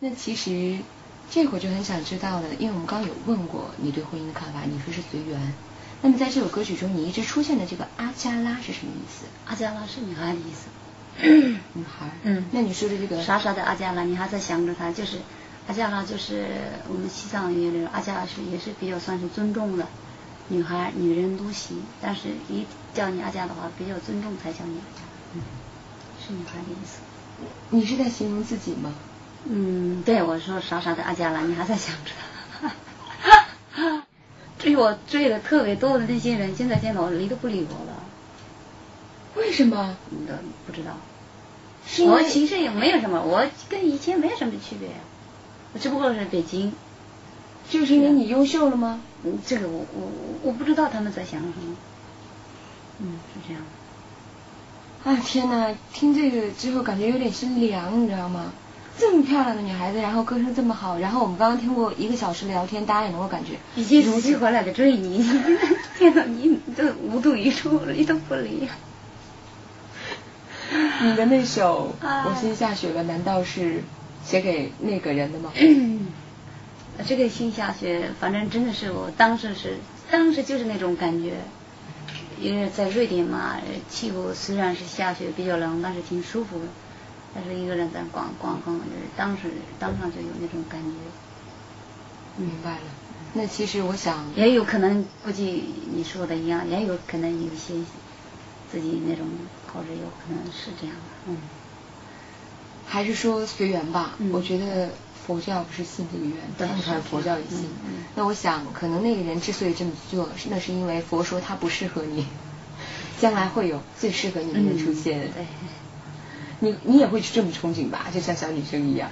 那其实这会儿就很想知道了，因为我们刚刚有问过你对婚姻的看法，你说是随缘。那么在这首歌曲中，你一直出现的这个阿加拉是什么意思？阿加拉是女孩的意思。女孩。那你说的这个傻傻的阿加拉，你还在想着她，就是阿加拉，就是我们西藏语里阿加拉也是比较算是尊重的女孩，女人都行，但是一叫你阿加的话，比较尊重才叫你阿加。是女孩的意思。你是在形容自己吗？对，我说傻傻的阿加拉，你还在想着她。追我追的特别多的那些人，现在见到我都不理我了。为什么？不知道。我其实也没有什么，我跟以前没有什么区别，我只不过是北京。就是因为你优秀了吗？这个我不知道他们在想什么。是这样。啊天哪，听这个之后感觉有点心凉，你知道吗？这么漂亮的女孩子，然后歌声这么好，然后我们刚刚听过1个小时聊天，大家也能够感觉已经如期回来的追你，见到你这无动于衷，理都不理。你的那首我心下雪了，难道是写给那个人的吗？这个心下雪，反正真的是我当时就是那种感觉。因为在瑞典嘛，气候虽然是下雪比较冷，但是挺舒服的。但是一个人在逛，当场就有那种感觉。明白了。那其实我想也有可能，估计你说的一样，也有可能有一些自己那种，或者有可能是这样的。还是说随缘吧。我觉得佛教不是信这个缘，看看佛教也信。那我想可能那个人之所以这么做，那是因为佛说他不适合你，将来会有最适合你的人出现。对。你也会这么憧憬吧，就像小女生一样。